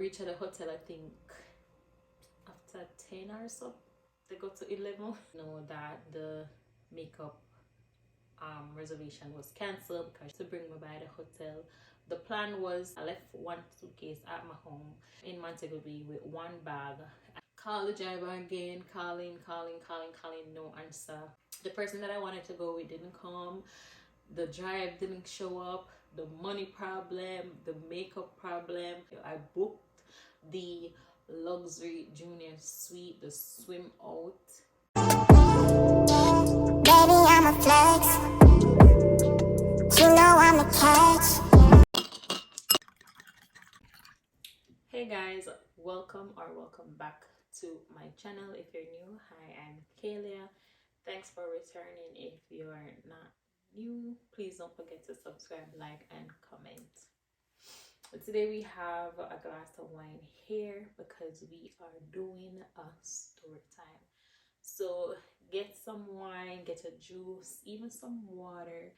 Reach at the hotel, I think after 10 or so. They go to 11. Know that the makeup reservation was cancelled because to bring me by the hotel. The plan was I left one suitcase at my home in Montego Bay with one bag. Call the driver again, calling, no answer. The person that I wanted to go with didn't come. The drive didn't show up. The money problem, the makeup problem. I booked the luxury junior suite, the swim out. Baby, I'm a flex. You know I'm a catch. Hey guys, welcome back to my channel. If you're new, hi, I'm Kalia. Thanks for returning. If you're not new, please don't forget to subscribe, like, and comment. Today we have a glass of wine here because we are doing a story time. So get some wine, get a juice, even some water,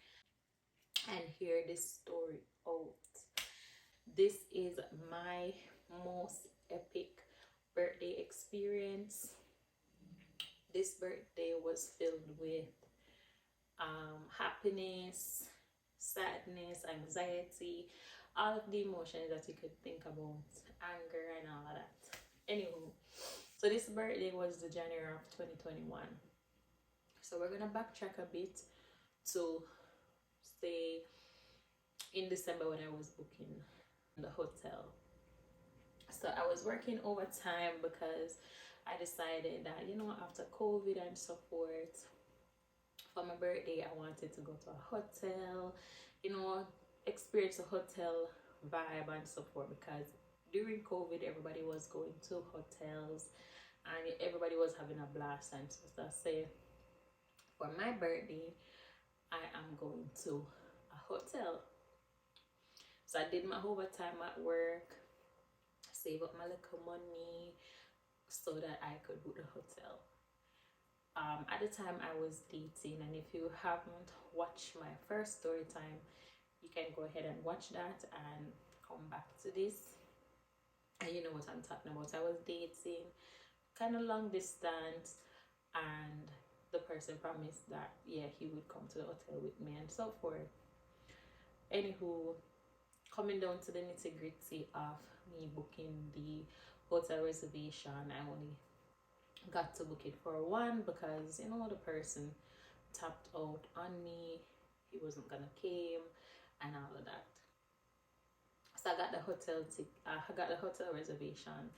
and hear this story out. This is my most epic birthday experience. This birthday was filled with happiness, sadness, anxiety, all of the emotions that you could think about, anger and all of that. Anywho, so this birthday was the January of 2021. So we're gonna backtrack a bit to say in December when I was booking the hotel. So I was working overtime because I decided that, you know, after COVID and so forth, for my birthday, I wanted to go to a hotel, you know, experience a hotel vibe and so forth, because during COVID, everybody was going to hotels and everybody was having a blast. And so I say, for my birthday, I am going to a hotel. So I did my overtime at work, save up my little money so that I could book the hotel. At the time I was dating, and if you haven't watched my first story time, you can go ahead and watch that and come back to this, and you know what I'm talking about. I was dating, kind of long distance, and the person promised that yeah, he would come to the hotel with me and so forth. Anywho, coming down to the nitty-gritty of me booking the hotel reservation, I only got to book it for one because, you know, the person tapped out on me, he wasn't gonna came and all of that. So I got the hotel reservation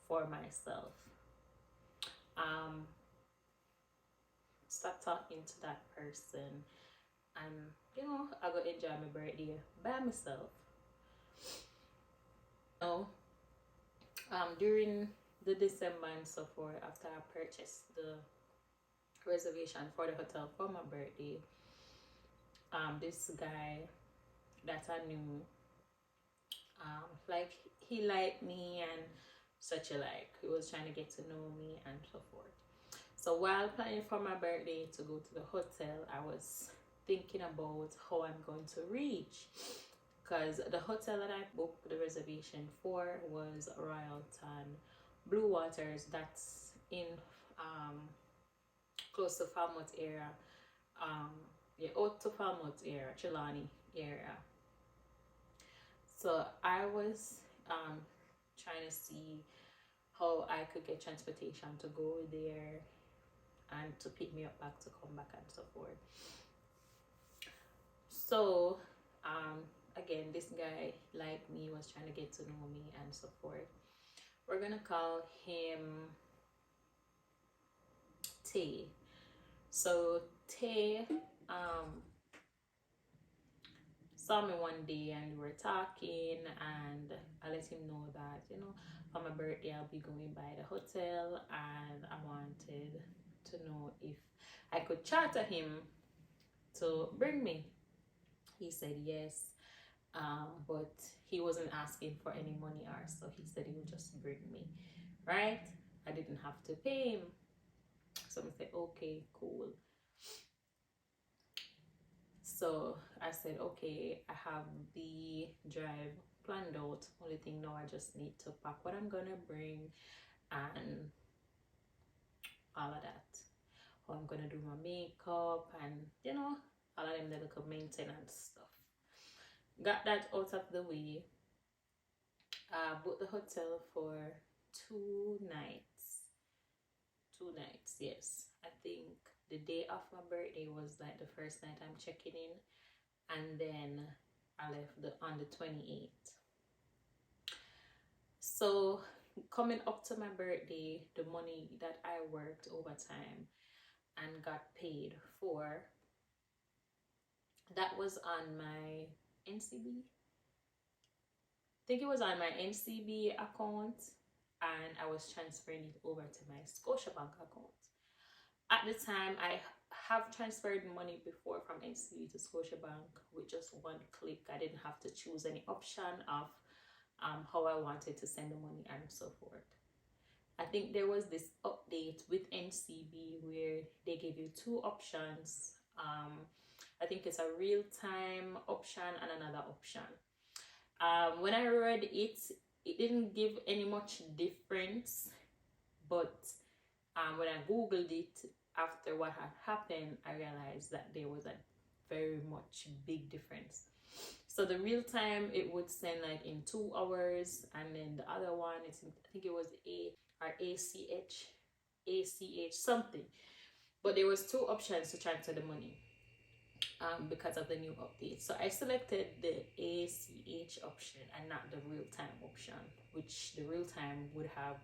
for myself. Start talking to that person, and you know, I go enjoy my birthday by myself. During the December and so forth, after I purchased the reservation for the hotel for my birthday, this guy that I knew, like, he liked me and such alike. He was trying to get to know me and so forth. So while planning for my birthday to go to the hotel, I was thinking about how I'm going to reach, because the hotel that I booked the reservation for was Royalton Blue Waters. That's in close to Falmouth area. Yeah, out to Falmouth area, Trelawney area. So I was trying to see how I could get transportation to go there and to pick me up back to come back and so forth. So again, this guy like me was trying to get to know me and so forth. We're gonna call him Tay. So Tay saw me one day and we were talking, and I let him know that, you know, for my birthday I'll be going by the hotel, and I wanted to know if I could charter him to bring me. He said yes, but he wasn't asking for any money, or so he said he would just bring me, right? I didn't have to pay him. So I said okay, cool. So I said okay, I have the drive planned out. Only thing now, I just need to pack what I'm gonna bring and all of that. How I'm gonna do my makeup and all of them little maintenance stuff. Got that out of the way. Booked the hotel for 2 nights. 2 nights, yes. I think the day of my birthday was like the first night I'm checking in, and then I left on the 28th. So coming up to my birthday, the money that I worked overtime and got paid for, that was on my NCB. I think it was on my NCB account, and I was transferring it over to my Scotiabank account. At the time, I have transferred money before from NCB to Scotiabank with just one click. I didn't have to choose any option of how I wanted to send the money and so forth. I think there was this update with NCB where they gave you two options. I think it's a real-time option and another option. When I read it, it didn't give any much difference, but when I googled it after what had happened, I realized that there was a very much big difference. So the real time, it would send like in 2 hours, and then the other one, I think it was ACH something, but there was 2 options to transfer the money because of the new update. So I selected the ACH option and not the real time option, which the real time would have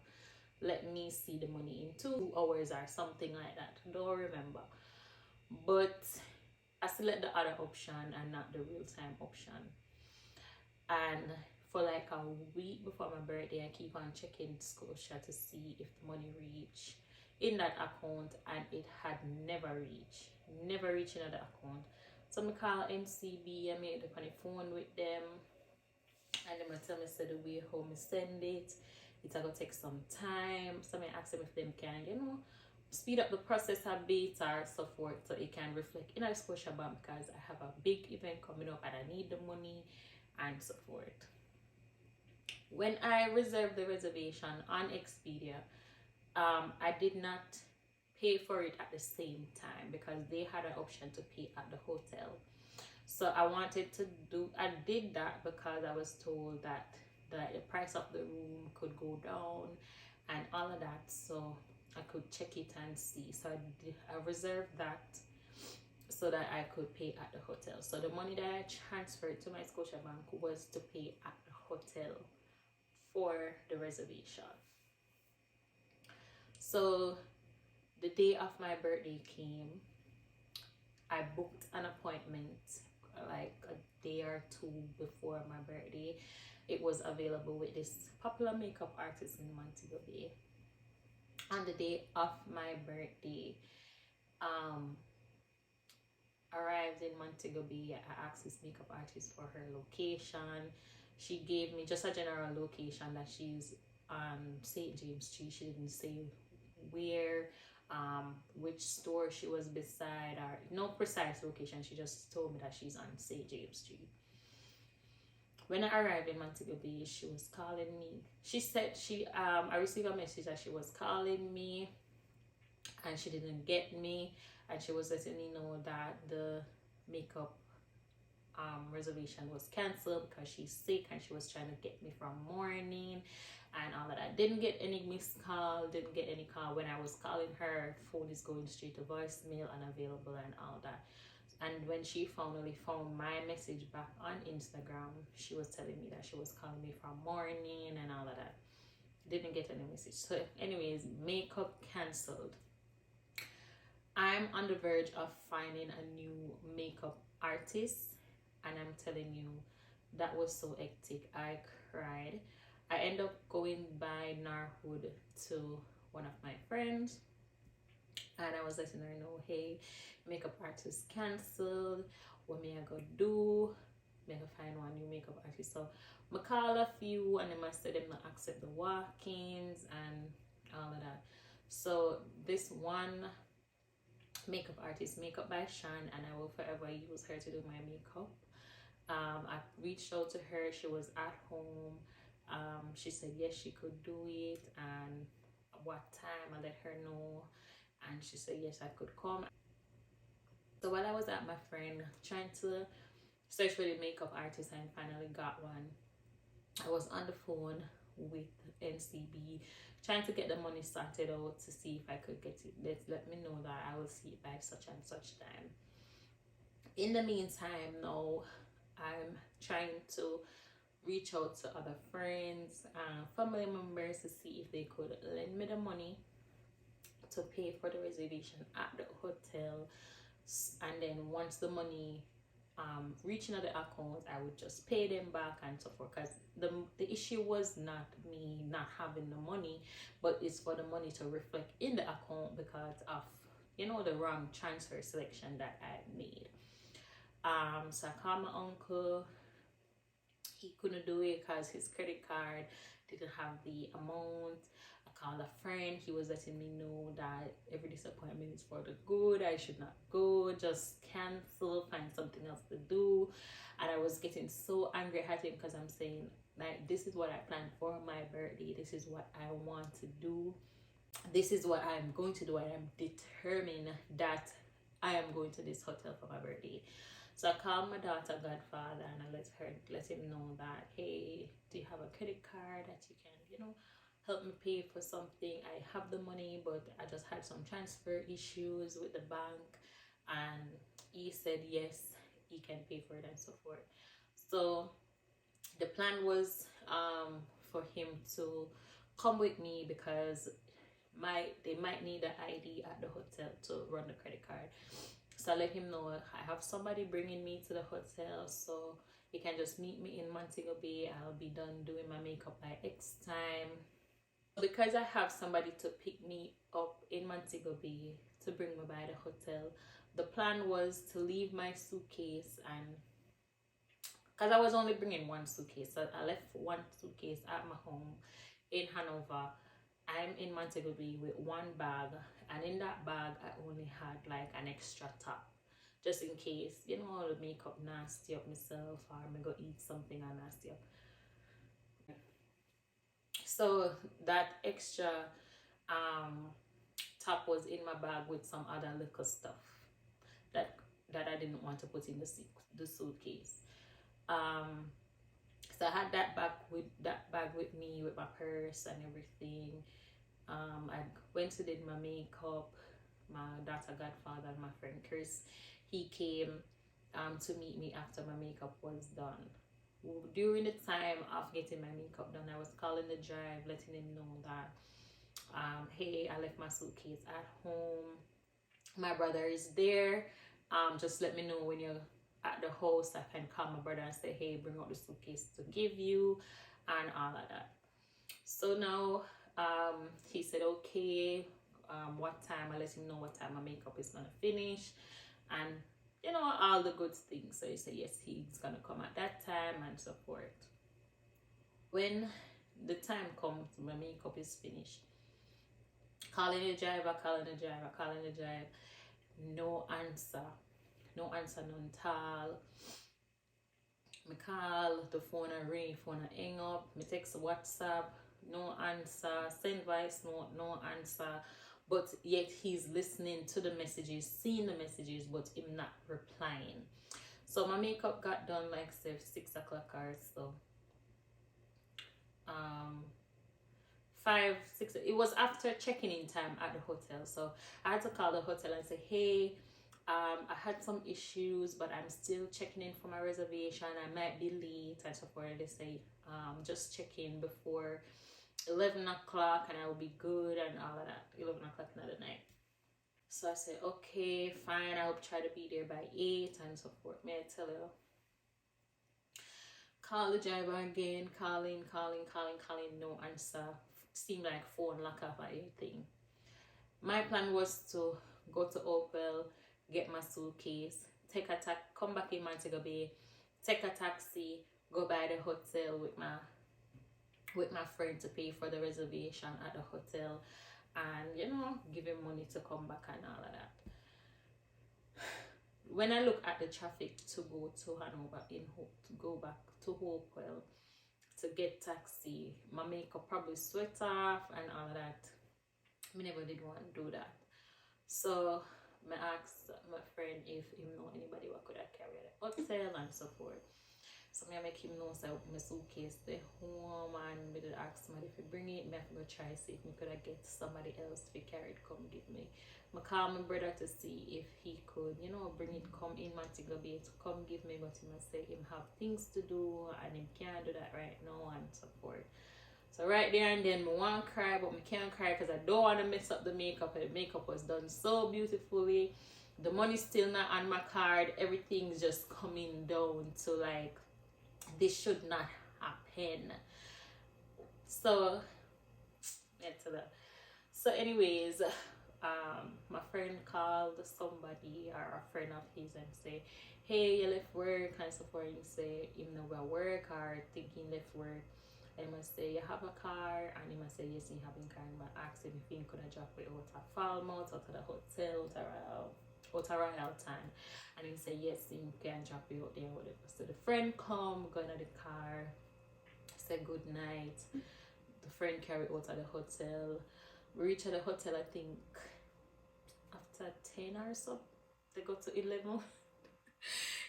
let me see the money in 2 hours or something like that. Don't remember. But I select the other option and not the real time option. And for like a week before my birthday, I keep on checking Scotia to see if the money reached in that account, and it had never reached in that account. So I call NCB, I made up on the phone with them, and they tell me so the way how me send it's gonna take some time. So I ask them if them can, speed up the process a bit or so forth, so it can reflect in our Scotiabank, because I have a big event coming up and I need the money and so forth. When I reserved the reservation on Expedia, I did not pay for it at the same time because they had an option to pay at the hotel. So I did that because I was told that the price of the room could go down and all of that, so I could check it and see. So I reserved that so that I could pay at the hotel. So the money that I transferred to my Scotiabank was to pay at the hotel for the reservation. So the day of my birthday came. I booked an appointment like a day or two before my birthday. It was available with this popular makeup artist in Montego Bay. On the day of my birthday, arrived in Montego Bay. I asked this makeup artist for her location. She gave me just a general location that she's on St. James Street. She didn't say where, which store she was beside, or no precise location. She just told me that she's on St. James Street. When I arrived in Montego Bay, she was calling me. She said I received a message that she was calling me and she didn't get me, and she was letting me know that the makeup reservation was cancelled because she's sick and she was trying to get me from morning and all of that. Didn't get any missed call, didn't get any call. When I was calling her, phone is going straight to voicemail, unavailable and all that. And when she finally found my message back on Instagram, she was telling me that she was calling me from morning and all of that. Didn't get any message. So anyways, makeup cancelled. I'm on the verge of finding a new makeup artist, and I'm telling you, that was so hectic. I cried. I end up going by Narhood to one of my friends, and I was letting her know, hey, makeup artist cancelled. What may I go do? May I find one new makeup artist? So I call a few, and they said them not accept the walk-ins and all of that. So this one makeup artist, Makeup by Shan, and I will forever use her to do my makeup. I reached out to her. She was at home. She said yes, she could do it, and what time. I let her know, and she said yes, I could come. So while I was at my friend trying to search for the makeup artist, and finally got one, I was on the phone with NCB trying to get the money started out to see if I could get it. Let me know that I will see it by such and such time. In the meantime, now I'm trying to reach out to other friends and family members to see if they could lend me the money to pay for the reservation at the hotel. And then once the money reaching the account, I would just pay them back and so forth. Because the issue was not me not having the money, but it's for the money to reflect in the account because of the wrong transfer selection that I made. So I called my uncle. He couldn't do it because his credit card didn't have the amount. I called a friend. He was letting me know that every disappointment is for the good. I should not go. Just cancel. Find something else to do. And I was getting so angry at him because I'm saying, like, this is what I planned for my birthday. This is what I want to do. This is what I'm going to do. I am determined that I am going to this hotel for my birthday. So I called my daughter godfather and I let him know that, hey, do you have a credit card that you can, help me pay for something? I have the money, but I just had some transfer issues with the bank. And he said yes, he can pay for it and so forth. So the plan was for him to come with me because they might need an ID at the hotel to run the credit card. So I let him know I have somebody bringing me to the hotel, so he can just meet me in Montego Bay. I'll be done doing my makeup by X time. Because I have somebody to pick me up in Montego Bay to bring me by the hotel, the plan was to leave my suitcase, and because I was only bringing one suitcase, so I left one suitcase at my home in Hanover. I'm in Montego Bay with one bag, and in that bag I only had like an extra top, just in case the makeup nasty up myself, or I'm gonna eat something and nasty up. So that extra um top was in my bag with some other little stuff that I didn't want to put in the suitcase. So I had that bag with me with my purse and everything. I went to did my makeup. My daughter godfather and my friend Chris, he came to meet me after my makeup was done. During the time of getting my makeup done, I was calling the drive, letting him know that hey, I left my suitcase at home. My brother is there. Just let me know when you're at the house. I can call my brother and say, hey, bring out the suitcase to give you, and all of that. So now he said okay. What time? I let him know what time my makeup is gonna finish, and all the good things. So he said yes, he's gonna come at that time and so forth. When the time comes, my makeup is finished. Calling the driver, no answer, none tall. Me call, the phone a ring, phone a hang up. Me text WhatsApp, no answer. Send voice note, no answer. But yet he's listening to the messages, seeing the messages, but him not replying. So my makeup got done like say 6 o'clock or so. 5, 6. It was after checking in time at the hotel, so I had to call the hotel and say, hey, I had some issues, but I'm still checking in for my reservation. I might be late and so forth. They say, just check in before 11 o'clock and I will be good and all of that. 11 o'clock in the night. So I said, okay, fine. I'll try to be there by 8 and so forth. May I tell you? Call the driver again, calling, no answer. Seemed like phone lock off or anything. My plan was to go to Opel, get my suitcase, come back in Montego Bay, take a taxi, go by the hotel with my friend to pay for the reservation at the hotel, and give him money to come back and all of that. when I look at the traffic to go to Hanover to go back to Hopewell to get taxi, my makeup probably sweat off and all of that. I never did want to do that. So I asked my friend if he know anybody who could have carry the hotel and so forth. So I make him know so my suitcase the home and me did ask somebody if he bring it. Me have to go try see if me could have get somebody else to carry it come give me. I call my brother to see if he could, you know, bring it come in Montego Bay to come give me, but he must say him have things to do and him can't do that right now and so forth. So right there and then, I want to cry, but I can't cry because I don't want to mess up the makeup. And the makeup was done so beautifully. The money's still not on my card. Everything's just coming down to like, this should not happen. So, yeah, to that. So anyways, my friend called somebody or a friend of his and say, hey, you left work and so forth. He say, you know, at work or thinking left work. And he must say, you have a car? And he must say, yes, he have a car. And I asked him if he could have dropped it out of Falmouth, out of the hotel, out of Royal Town. And he said, yes, he can drop it out there, whatever. So the friend come, go into the car, said good night. The friend carried out of the hotel. We reach at the hotel, I think, after 10 or so. They go to 11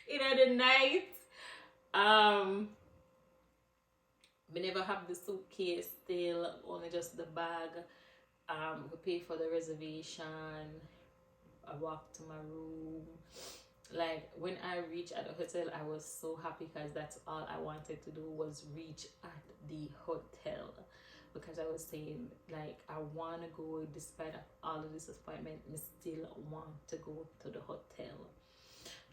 in the night. We never have the suitcase still, only just the bag. We pay for the reservation. I walked to my room. Like when I reached at the hotel, I was so happy because that's all I wanted to do was reach at the hotel. Because I was saying, like, I want to go despite all of this disappointment. I still want to go to the hotel.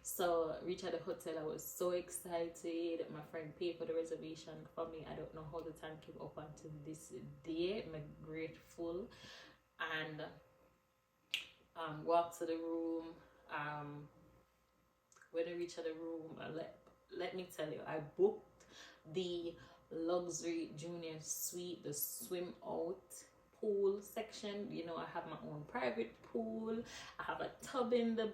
So reach at the hotel, I was so excited. My friend paid for the reservation for me. I don't know how the time came up until this day. I'm grateful. And walked to the room. When I reached at the room, let me tell you, I booked the luxury junior suite, the swim out pool section. You know, I have my own private pool. I have a tub in the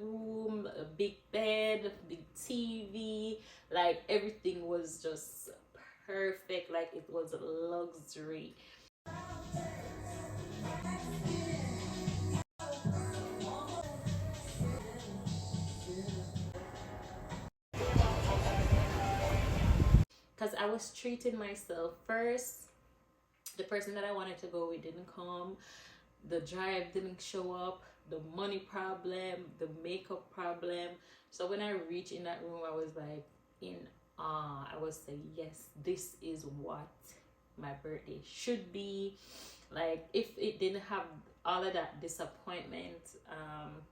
room, a big bed, big TV. Like everything was just perfect. Like it was luxury. Because I was treating myself first. The person that I wanted to go with didn't come. The drive didn't show up. The money problem, the makeup problem. So when I reached in that room, I was like in awe. I was saying, yes, this is what my birthday should be. Like if it didn't have all of that disappointment,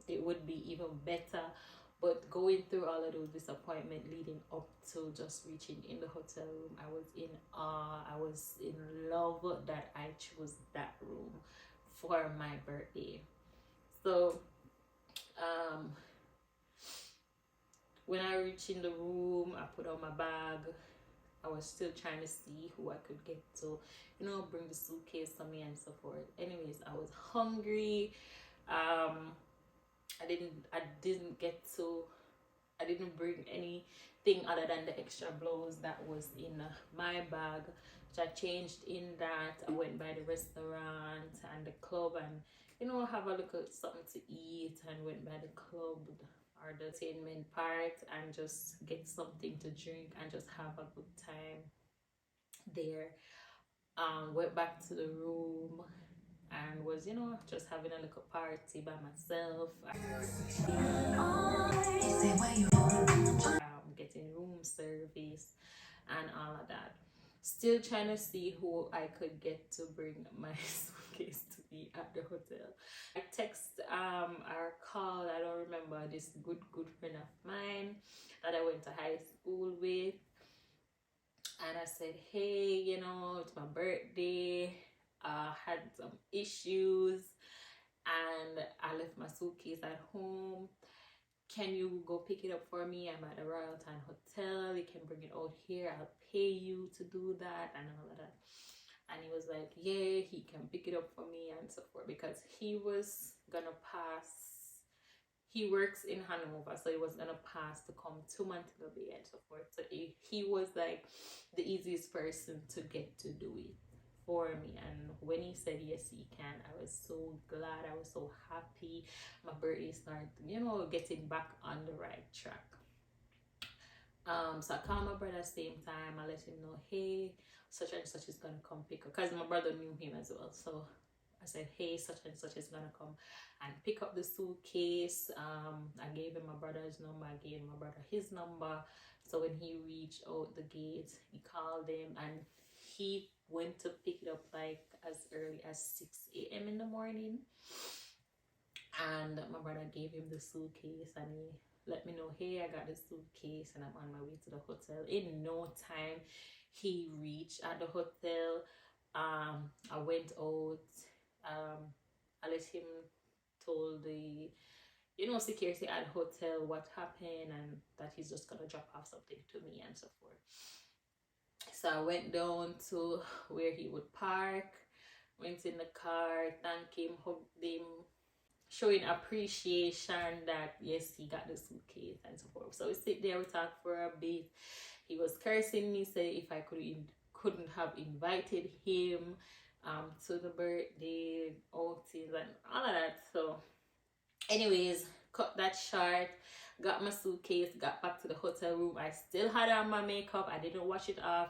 it would be even better. But going through all of those disappointment leading up to just reaching in the hotel room, I was in awe. I was in love that I chose that room for my birthday. So when I reached in the room, I put on my bag. I was still trying to see who I could get to, you know, bring the suitcase for me and so forth. Anyways, I was hungry. I didn't bring anything other than the extra blouse that was in my bag. So I changed in that. I went by the restaurant and the club and, you know, have a look at something to eat, and went by the club or the entertainment part and just get something to drink and just have a good time there. Went back to the room and was, you know, just having a little party by myself. Getting room service and all of that. Still trying to see who I could get to bring my suitcase to me at the hotel. I text or called, I don't remember, this good friend of mine that I went to high school with. And I said, hey, you know, it's my birthday. I had some issues and I left my suitcase at home. Can you go pick it up for me? I'm at the Royal Town Hotel. You can bring it out here. I'll pay you to do that and all of that. And he was like, yeah, he can pick it up for me and so forth, because he was gonna pass. he works in Hanover, so he was gonna pass to come to Montego Bay and so forth. So he was like the easiest person to get to do it for me. And when he said yes he can, I was so glad, I was so happy. My birthday started, getting back on the right track. So I called my brother same time. I let him know, hey, such and such is gonna come pick up, because my brother knew him as well. So I said, hey, such and such is gonna come and pick up the suitcase. I gave him my brother's number. I gave my brother his number. So when he reached out the gate, he called him and he went to pick it up like as early as 6 a.m. in the morning. And my brother gave him the suitcase and he let me know, hey, I got the suitcase and I'm on my way to the hotel. In no time, he reached at the hotel. I went out. I let him told the security at the hotel what happened and that he's just gonna drop off something to me and so forth. So I went down to where he would park, went in the car, thanked him, hugged him, showing appreciation that yes, he got the suitcase and so forth. So we sit there, we talk for a bit. He was cursing me, say if I couldn't have invited him to the birthday outings and all of that. So anyways, cut that short, got my suitcase, got back to the hotel room. I still had on my makeup, I didn't wash it off.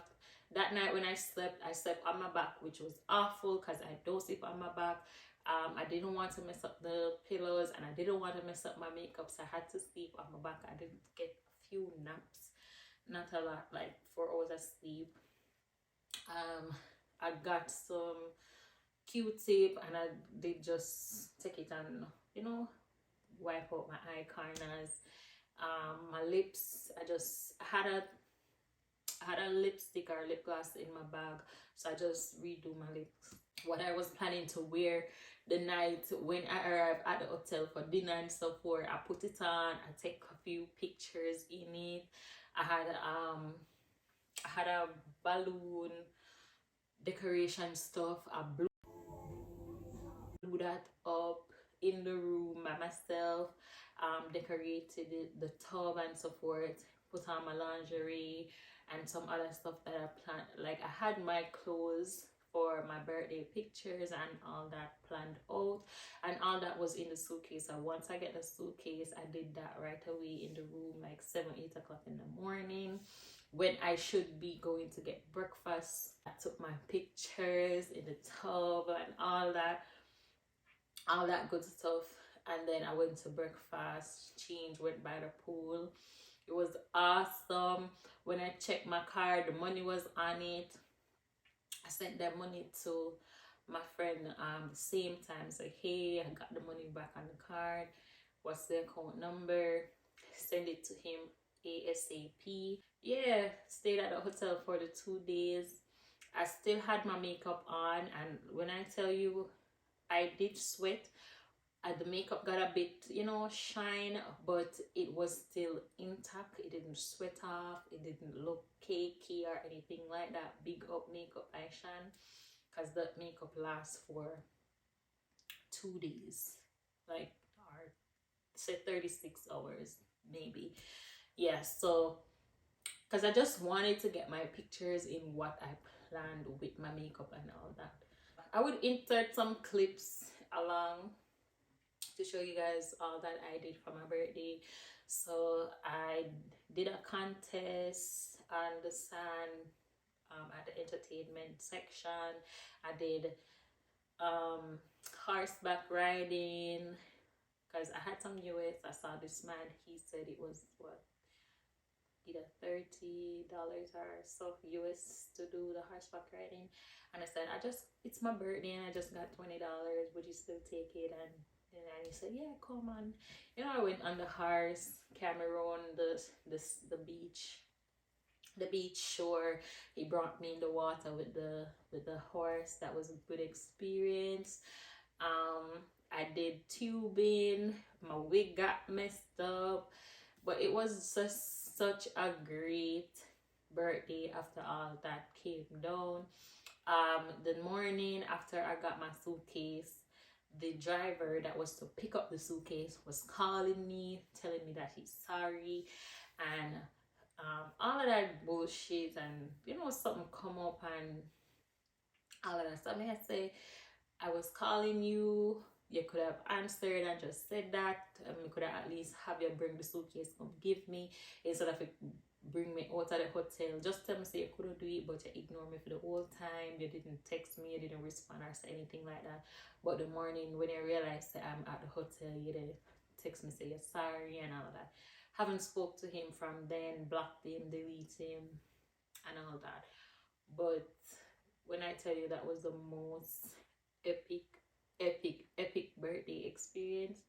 That night when I slept on my back, which was awful because I don't sleep on my back. I didn't want to mess up the pillows and I didn't want to mess up my makeup, so I had to sleep on my back. I didn't get a few naps, not a lot, like 4 hours of sleep. I got some Q-tip and I did just take it and wipe out my eye corners. My lips, I had a lipstick or lip gloss in my bag, so I just redo my lips. What I was planning to wear the night when I arrived at the hotel for dinner and so forth, I put it on. I take a few pictures in it. I had a balloon decoration stuff. I blew that up in the room by myself. Decorated the tub and so forth. Put on my lingerie and some other stuff that I planned. Like I had my clothes for my birthday pictures and all that planned out, and all that was in the suitcase. And once I get the suitcase, I did that right away in the room, like 7-8 o'clock in the morning when I should be going to get breakfast. I took my pictures in the tub and all that good stuff, and then I went to breakfast, changed, went by the pool. It was awesome. When I checked my card, the money was on it. I sent that money to my friend the same time. So hey, I got the money back on the card. What's the account number? Send it to him ASAP. Yeah, stayed at the hotel for the 2 days. I still had my makeup on, and when I tell you I did sweat, the makeup got a bit shine, but it was still intact. It didn't sweat off, it didn't look cakey or anything like that. Big up makeup I shine, because that makeup lasts for 2 days, like, or say 36 hours maybe. Yeah, so because I just wanted to get my pictures in what I planned with my makeup and all that. I would insert some clips along to show you guys all that I did for my birthday. So I did a contest on the sand at the entertainment section. I did horseback riding, because I had some US. I saw this man, he said it was what, either $30 or so US to do the horseback riding, and I said, it's my birthday and I just got $20, would you still take it? And he said, yeah, come on. I went on the horse, Cameroon, the beach shore. He brought me in the water with the horse. That was a good experience. I did tubing. My wig got messed up, but it was just such a great birthday after all that came down. The morning after I got my suitcase, the driver that was to pick up the suitcase was calling me, telling me that he's sorry, and all of that bullshit, and something come up and all of that stuff. I say, I was calling you. You could have answered and just said that. You could have at least have you bring the suitcase, come give me, instead of it bring me out of the hotel. Just tell me say you couldn't do it, but you ignore me for the whole time. You didn't text me, you didn't respond or say anything like that. But the morning when I realized that I'm at the hotel, you did text me say you're sorry and all that. Haven't spoke to him from then, blocked him, delete him, and all that. But when I tell you that was the most epic birthday experience,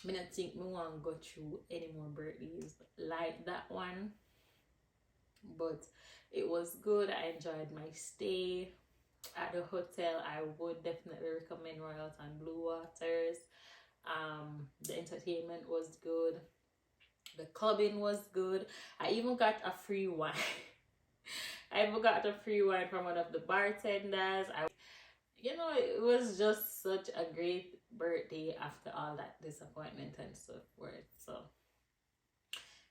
I don't think me want to go through any more birthdays like that one. But it was good. I enjoyed my stay at the hotel. I would definitely recommend Royals and Blue Waters. The entertainment was good. The clubbing was good. I even got a free wine. I even got a free wine from one of the bartenders. It was just such a great birthday after all that disappointment and so forth. So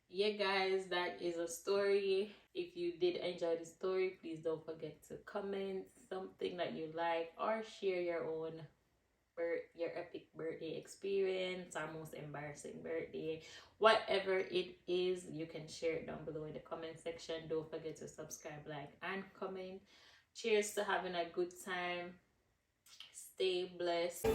yeah, guys, that is a story. If you did enjoy the story, please don't forget to comment something that you like or share your own your epic birthday experience or most embarrassing birthday, whatever it is. You can share it down below in the comment section. Don't forget to subscribe, like, and comment. Cheers to having a good time. Stay blessed.